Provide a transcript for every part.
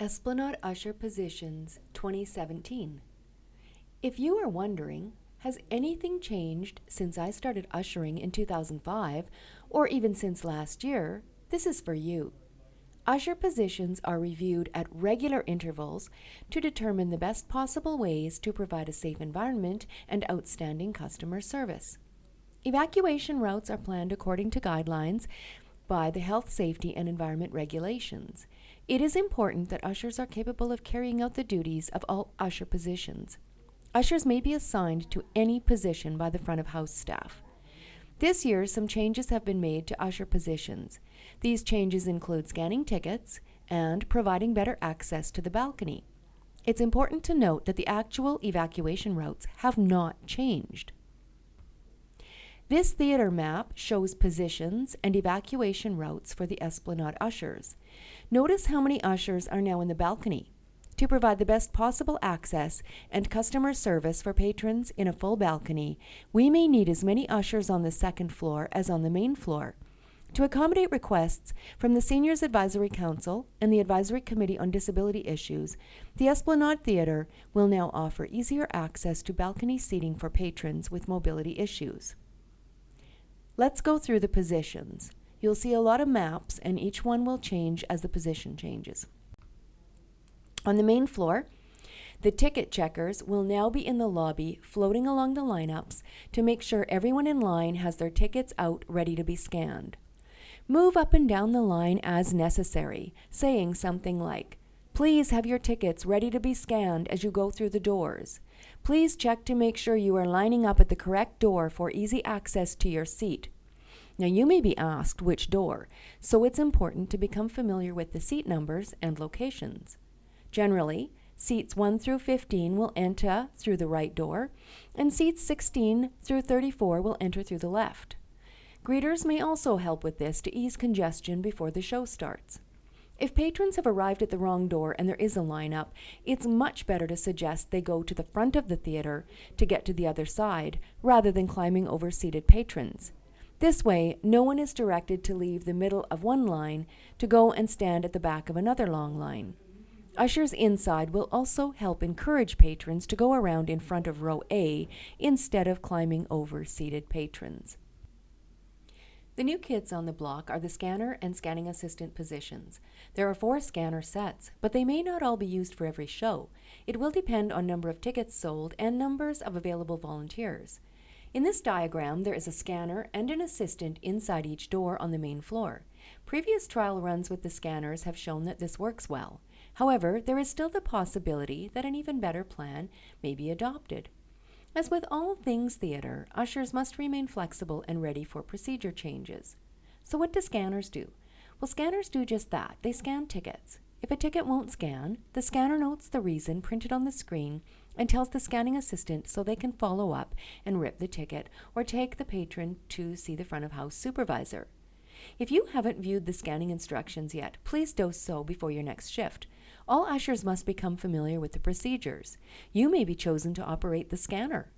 Esplanade Usher Positions 2017. If you are wondering, has anything changed since I started ushering in 2005, or even since last year, this is for you. Usher positions are reviewed at regular intervals to determine the best possible ways to provide a safe environment and outstanding customer service. Evacuation routes are planned according to guidelines by the Health, Safety, and Environment regulations. It is important that ushers are capable of carrying out the duties of all usher positions. Ushers may be assigned to any position by the front of house staff. This year, some changes have been made to usher positions. These changes include scanning tickets and providing better access to the balcony. It's important to note that the actual evacuation routes have not changed. This theater map shows positions and evacuation routes for the Esplanade ushers. Notice how many ushers are now in the balcony. To provide the best possible access and customer service for patrons in a full balcony, we may need as many ushers on the second floor as on the main floor. To accommodate requests from the Seniors Advisory Council and the Advisory Committee on Disability Issues, the Esplanade Theatre will now offer easier access to balcony seating for patrons with mobility issues. Let's go through the positions. You'll see a lot of maps, and each one will change as the position changes. On the main floor, the ticket checkers will now be in the lobby floating along the lineups to make sure everyone in line has their tickets out ready to be scanned. Move up and down the line as necessary, saying something like, "Please have your tickets ready to be scanned as you go through the doors. Please check to make sure you are lining up at the correct door for easy access to your seat." Now you may be asked which door, so it's important to become familiar with the seat numbers and locations. Generally, seats 1 through 15 will enter through the right door, and seats 16 through 34 will enter through the left. Greeters may also help with this to ease congestion before the show starts. If patrons have arrived at the wrong door and there is a lineup, it's much better to suggest they go to the front of the theater to get to the other side, rather than climbing over seated patrons. This way, no one is directed to leave the middle of one line to go and stand at the back of another long line. Ushers inside will also help encourage patrons to go around in front of row A instead of climbing over seated patrons. The new kids on the block are the scanner and scanning assistant positions. There are 4 scanner sets, but they may not all be used for every show. It will depend on number of tickets sold and numbers of available volunteers. In this diagram, there is a scanner and an assistant inside each door on the main floor. Previous trial runs with the scanners have shown that this works well. However, there is still the possibility that an even better plan may be adopted. As with all things theater, ushers must remain flexible and ready for procedure changes. So what do scanners do? Well, scanners do just that. They scan tickets. If a ticket won't scan, the scanner notes the reason printed on the screen and tells the scanning assistant so they can follow up and rip the ticket or take the patron to see the front of house supervisor. If you haven't viewed the scanning instructions yet, please do so before your next shift. All ushers must become familiar with the procedures. You may be chosen to operate the scanner.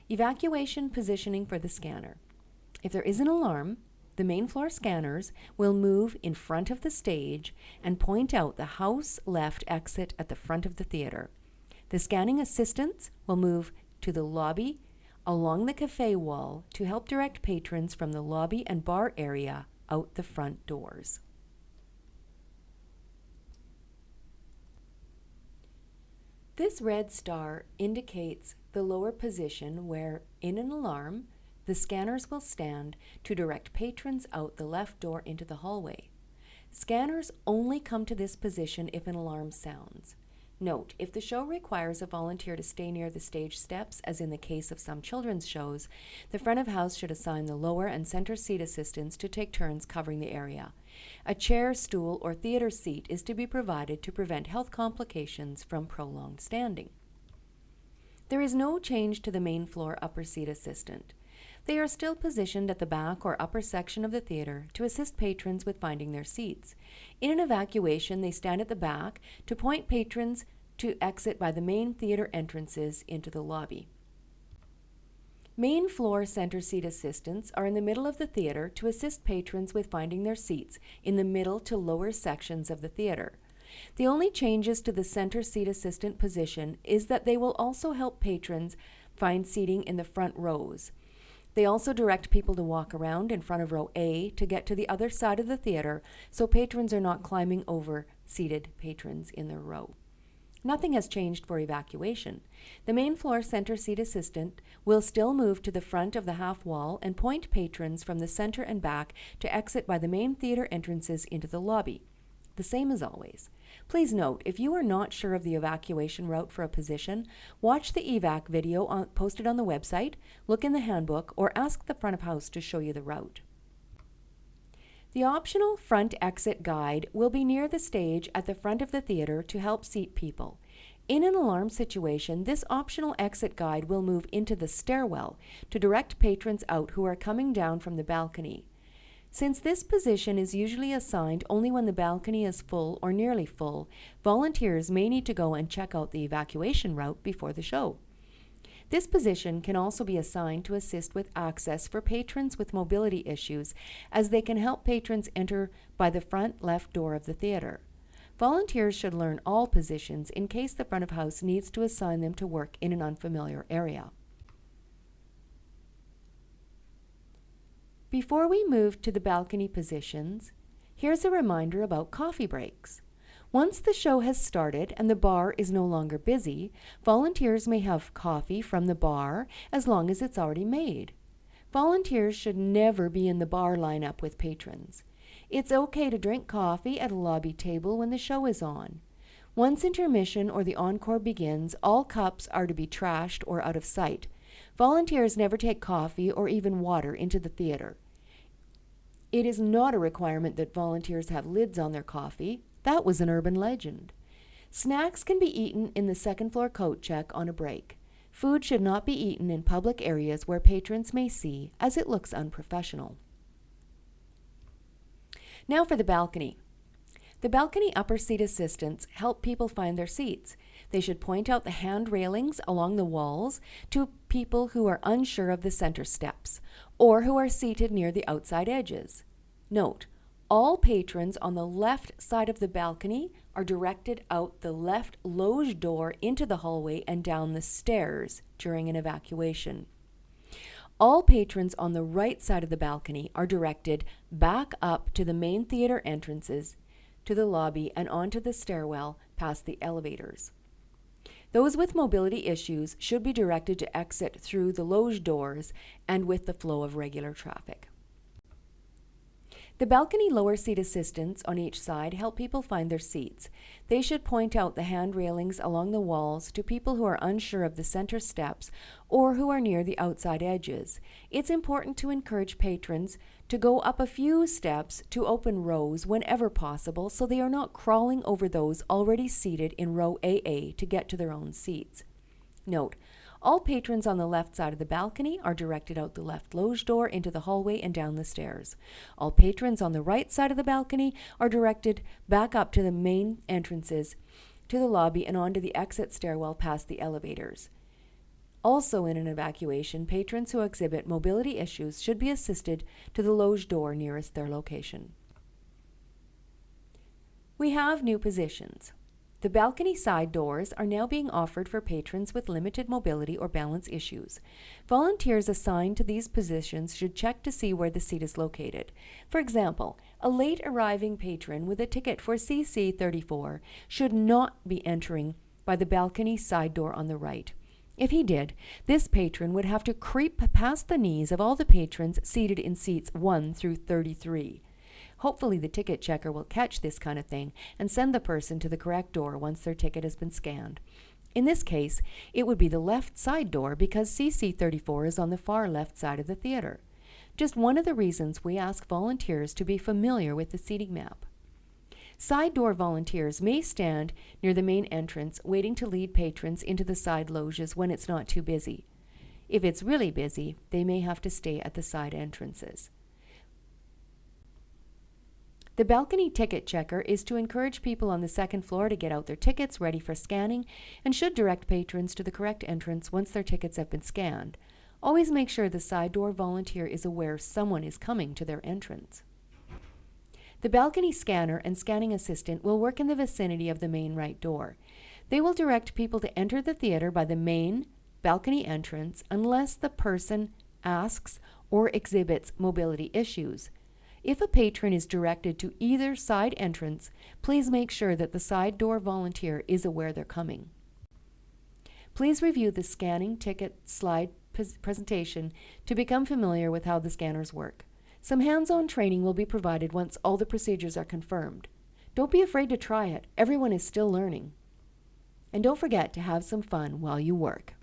Evacuation positioning for the scanner. If there is an alarm, the main floor scanners will move in front of the stage and point out the house left exit at the front of the theater. The scanning assistants will move to the lobby along the cafe wall to help direct patrons from the lobby and bar area out the front doors. This red star indicates the lower position where, in an alarm, the scanners will stand to direct patrons out the left door into the hallway. Scanners only come to this position if an alarm sounds. Note, if the show requires a volunteer to stay near the stage steps, as in the case of some children's shows, the front of house should assign the lower and center seat assistants to take turns covering the area. A chair, stool, or theater seat is to be provided to prevent health complications from prolonged standing. There is no change to the main floor upper seat assistant. They are still positioned at the back or upper section of the theater to assist patrons with finding their seats. In an evacuation, they stand at the back to point patrons to exit by the main theater entrances into the lobby. Main floor center seat assistants are in the middle of the theater to assist patrons with finding their seats in the middle to lower sections of the theater. The only changes to the center seat assistant position is that they will also help patrons find seating in the front rows. They also direct people to walk around in front of row A to get to the other side of the theater, so patrons are not climbing over seated patrons in their row. Nothing has changed for evacuation. The main floor center seat assistant will still move to the front of the half wall and point patrons from the center and back to exit by the main theater entrances into the lobby. The same as always. Please note, if you are not sure of the evacuation route for a position, watch the evac video posted on the website, look in the handbook, or ask the front of house to show you the route. The optional front exit guide will be near the stage at the front of the theater to help seat people. In an alarm situation, this optional exit guide will move into the stairwell to direct patrons out who are coming down from the balcony. Since this position is usually assigned only when the balcony is full or nearly full, volunteers may need to go and check out the evacuation route before the show. This position can also be assigned to assist with access for patrons with mobility issues, as they can help patrons enter by the front left door of the theater. Volunteers should learn all positions in case the front of house needs to assign them to work in an unfamiliar area. Before we move to the balcony positions, here's a reminder about coffee breaks. Once the show has started and the bar is no longer busy, volunteers may have coffee from the bar as long as it's already made. Volunteers should never be in the bar lineup with patrons. It's okay to drink coffee at a lobby table when the show is on. Once intermission or the encore begins, all cups are to be trashed or out of sight. Volunteers never take coffee or even water into the theater. It is not a requirement that volunteers have lids on their coffee. That was an urban legend. Snacks can be eaten in the second floor coat check on a break. Food should not be eaten in public areas where patrons may see, as it looks unprofessional. Now for the balcony. The balcony upper seat assistants help people find their seats. They should point out the hand railings along the walls to people who are unsure of the center steps or who are seated near the outside edges. Note, all patrons on the left side of the balcony are directed out the left loge door into the hallway and down the stairs during an evacuation. All patrons on the right side of the balcony are directed back up to the main theater entrances, to the lobby, and onto the stairwell past the elevators. Those with mobility issues should be directed to exit through the loge doors and with the flow of regular traffic. The balcony lower seat assistants on each side help people find their seats. They should point out the hand railings along the walls to people who are unsure of the center steps or who are near the outside edges. It's important to encourage patrons to go up a few steps to open rows whenever possible, so they are not crawling over those already seated in row AA to get to their own seats. Note, all patrons on the left side of the balcony are directed out the left loge door into the hallway and down the stairs. All patrons on the right side of the balcony are directed back up to the main entrances, to the lobby, and onto the exit stairwell past the elevators. Also in an evacuation, patrons who exhibit mobility issues should be assisted to the loge door nearest their location. We have new positions. The balcony side doors are now being offered for patrons with limited mobility or balance issues. Volunteers assigned to these positions should check to see where the seat is located. For example, a late arriving patron with a ticket for CC 34 should not be entering by the balcony side door on the right. If he did, this patron would have to creep past the knees of all the patrons seated in seats 1 through 33. Hopefully the ticket checker will catch this kind of thing and send the person to the correct door once their ticket has been scanned. In this case, it would be the left side door because CC 34 is on the far left side of the theater. Just one of the reasons we ask volunteers to be familiar with the seating map. Side door volunteers may stand near the main entrance waiting to lead patrons into the side loges when it's not too busy. If it's really busy, they may have to stay at the side entrances. The balcony ticket checker is to encourage people on the second floor to get out their tickets ready for scanning and should direct patrons to the correct entrance once their tickets have been scanned. Always make sure the side door volunteer is aware someone is coming to their entrance. The balcony scanner and scanning assistant will work in the vicinity of the main right door. They will direct people to enter the theater by the main balcony entrance unless the person asks or exhibits mobility issues. If a patron is directed to either side entrance, please make sure that the side door volunteer is aware they're coming. Please review the scanning ticket slide presentation to become familiar with how the scanners work. Some hands-on training will be provided once all the procedures are confirmed. Don't be afraid to try it. Everyone is still learning. And don't forget to have some fun while you work.